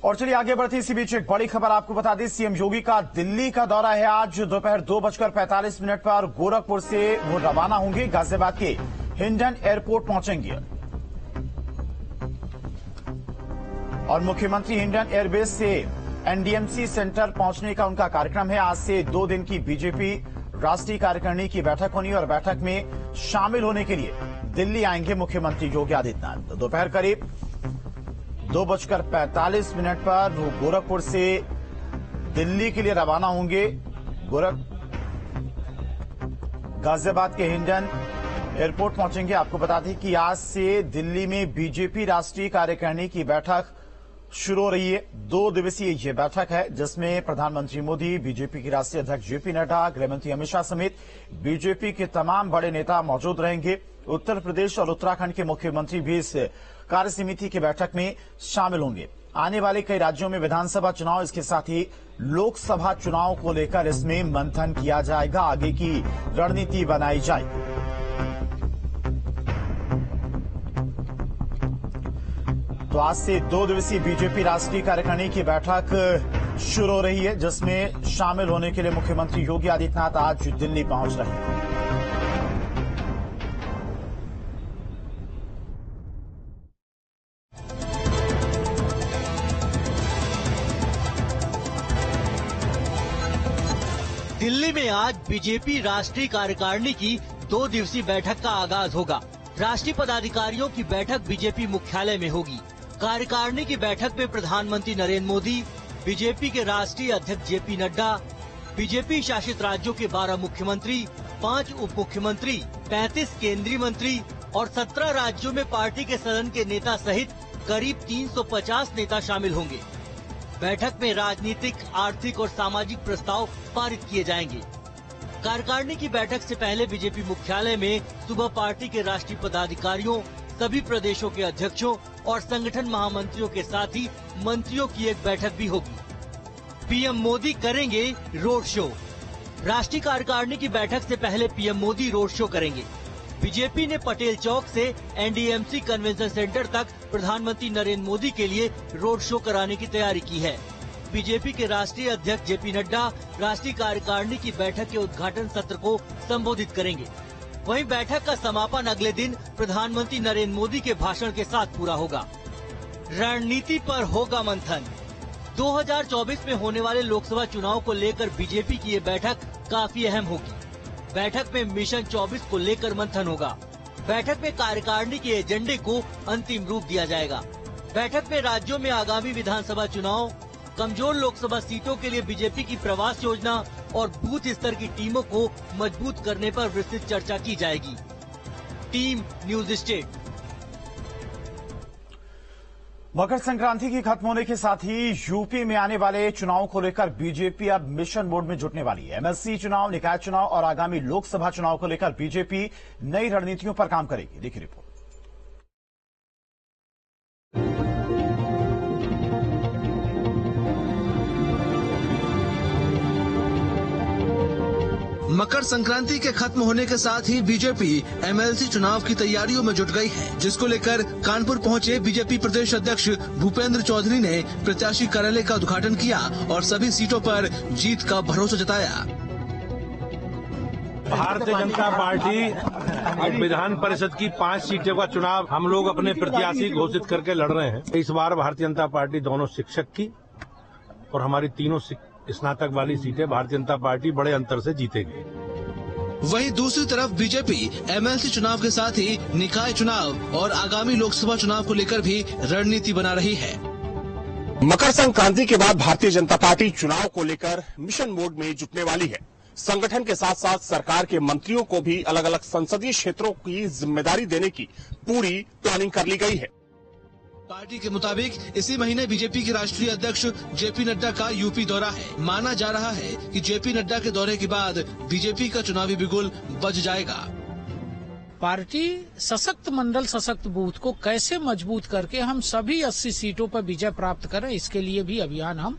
और चलिए आगे बढ़ते इसी बीच एक बड़ी खबर आपको बता दें। सीएम योगी का दिल्ली का दौरा है। आज दोपहर 2:45 पर गोरखपुर से वो रवाना होंगे। गाजियाबाद के हिंडन एयरपोर्ट पहुंचेंगे और मुख्यमंत्री हिंडन एयरबेस से एनडीएमसी सेंटर पहुंचने का उनका कार्यक्रम है। आज से 2 दिन की बीजेपी राष्ट्रीय कार्यकारिणी की बैठक होनी और बैठक में शामिल होने के लिए दिल्ली आएंगे मुख्यमंत्री योगी आदित्यनाथ। दोपहर करीब 2:45 पर वो गोरखपुर से दिल्ली के लिए रवाना होंगे। गाजियाबाद के हिंडन एयरपोर्ट पहुंचेंगे। आपको बता दें कि आज से दिल्ली में बीजेपी राष्ट्रीय कार्यकारिणी की बैठक शुरू हो रही है। 2 दिवसीय ये बैठक है जिसमें प्रधानमंत्री मोदी, बीजेपी के राष्ट्रीय अध्यक्ष जेपी नड्डा, गृहमंत्री अमित शाह समेत बीजेपी के तमाम बड़े नेता मौजूद रहेंगे। उत्तर प्रदेश और उत्तराखंड के मुख्यमंत्री भी इस कार्य समिति की बैठक में शामिल होंगे। आने वाले कई राज्यों में विधानसभा चुनाव, इसके साथ ही लोकसभा चुनाव को लेकर इसमें मंथन किया जाएगा, आगे की रणनीति बनाई जाएगी। तो आज से 2 दिवसीय बीजेपी राष्ट्रीय कार्यकारिणी की बैठक शुरू हो रही है जिसमें शामिल होने के लिए मुख्यमंत्री योगी आदित्यनाथ आज दिल्ली पहुंच रहे हैं। दिल्ली में आज बीजेपी राष्ट्रीय कार्यकारिणी की 2 दिवसीय बैठक का आगाज होगा। राष्ट्रीय पदाधिकारियों की बैठक बीजेपी मुख्यालय में होगी। कार्यकारिणी की बैठक में प्रधानमंत्री नरेंद्र मोदी, बीजेपी के राष्ट्रीय अध्यक्ष जेपी नड्डा, बीजेपी शासित राज्यों के 12 मुख्यमंत्री, 5 उप मुख्यमंत्री, 35 केंद्रीय मंत्री और 17 राज्यों में पार्टी के सदन के नेता सहित करीब 350 नेता शामिल होंगे। बैठक में राजनीतिक, आर्थिक और सामाजिक प्रस्ताव पारित किए जाएंगे। कार्यकारिणी की बैठक से पहले बीजेपी मुख्यालय में सुबह पार्टी के राष्ट्रीय पदाधिकारियों, सभी प्रदेशों के अध्यक्षों और संगठन महामंत्रियों के साथ ही मंत्रियों की एक बैठक भी होगी। पीएम मोदी करेंगे रोड शो। राष्ट्रीय कार्यकारिणी की बैठक से पहले पीएम मोदी रोड शो करेंगे। बीजेपी ने पटेल चौक से एनडीएमसी कन्वेंशन सेंटर तक प्रधानमंत्री नरेंद्र मोदी के लिए रोड शो कराने की तैयारी की है। बीजेपी के राष्ट्रीय अध्यक्ष जेपी नड्डा राष्ट्रीय कार्यकारिणी की बैठक के उद्घाटन सत्र को संबोधित करेंगे। वहीं बैठक का समापन अगले दिन प्रधानमंत्री नरेंद्र मोदी के भाषण के साथ पूरा होगा। रणनीति पर होगा मंथन। 2024 में होने वाले लोकसभा चुनाव को लेकर बीजेपी की ये बैठक काफी अहम होगी। बैठक में मिशन 24 को लेकर मंथन होगा। बैठक में कार्यकारिणी के एजेंडे को अंतिम रूप दिया जाएगा। बैठक में राज्यों में आगामी विधानसभा चुनाव, कमजोर लोकसभा सीटों के लिए बीजेपी की प्रवास योजना और बूथ स्तर की टीमों को मजबूत करने पर विस्तृत चर्चा की जाएगी। Team news state. Makar Sankranti की खत्म होने के साथ ही यूपी में आने वाले चुनाव को लेकर बीजेपी अब मिशन मोड में जुटने वाली है। एमएलसी चुनाव, निकाय चुनाव और आगामी लोकसभा चुनाव को लेकर बीजेपी नई रणनीतियों पर काम करेगी। देखिए रिपोर्ट। मकर संक्रांति के खत्म होने के साथ ही बीजेपी एमएलसी चुनाव की तैयारियों में जुट गई है, जिसको लेकर कानपुर पहुंचे बीजेपी प्रदेश अध्यक्ष भूपेंद्र चौधरी ने प्रत्याशी कार्यालय का उद्घाटन किया और सभी सीटों पर जीत का भरोसा जताया। भारतीय जनता पार्टी विधान परिषद की 5 सीटों का चुनाव हम लोग अपने प्रत्याशी घोषित करके लड़ रहे हैं। इस बार भारतीय जनता पार्टी दोनों शिक्षक की और हमारी तीनों स्नातक वाली सीटें भारतीय जनता पार्टी बड़े अंतर से जीतेगी। वहीं दूसरी तरफ बीजेपी एमएलसी चुनाव के साथ ही निकाय चुनाव और आगामी लोकसभा चुनाव को लेकर भी रणनीति बना रही है। मकर संक्रांति के बाद भारतीय जनता पार्टी चुनाव को लेकर मिशन मोड में जुटने वाली है। संगठन के साथ साथ सरकार के मंत्रियों को भी अलग अलग संसदीय क्षेत्रों की जिम्मेदारी देने की पूरी प्लानिंग कर ली गई है। पार्टी के मुताबिक इसी महीने बीजेपी के राष्ट्रीय अध्यक्ष जेपी नड्डा का यूपी दौरा है। माना जा रहा है कि जेपी नड्डा के दौरे के बाद बीजेपी का चुनावी बिगुल बज जाएगा। पार्टी सशक्त मंडल सशक्त बूथ को कैसे मजबूत करके हम सभी 80 सीटों पर विजय प्राप्त करें, इसके लिए भी अभियान हम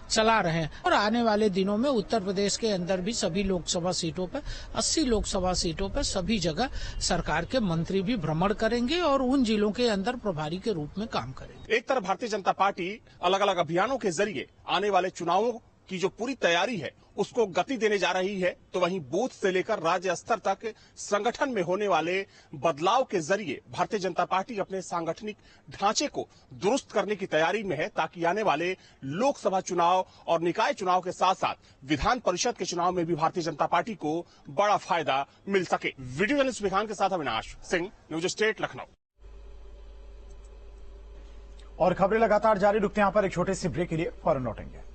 चला रहे हैं। और आने वाले दिनों में उत्तर प्रदेश के अंदर भी सभी लोकसभा सीटों पर 80 लोकसभा सीटों पर सभी जगह सरकार के मंत्री भी भ्रमण करेंगे और उन जिलों के अंदर प्रभारी के रूप में काम करेंगे। एक तरफ भारतीय जनता पार्टी अलग अलग अभियानों के जरिए आने वाले चुनावों की जो पूरी तैयारी है उसको गति देने जा रही है, तो वहीं बूथ से लेकर राज्य स्तर तक संगठन में होने वाले बदलाव के जरिए भारतीय जनता पार्टी अपने सांगठनिक ढांचे को दुरुस्त करने की तैयारी में है, ताकि आने वाले लोकसभा चुनाव और निकाय चुनाव के साथ साथ विधान परिषद के चुनाव में भी भारतीय जनता पार्टी को बड़ा फायदा मिल सके। वीडियो जर्नलिस्ट विखान के साथ अविनाश सिंह, न्यूज स्टेट, लखनऊ। और खबरें लगातार जारी, रुकते हैं यहां पर एक छोटे से ब्रेक के लिए, फौरन लौटेंगे।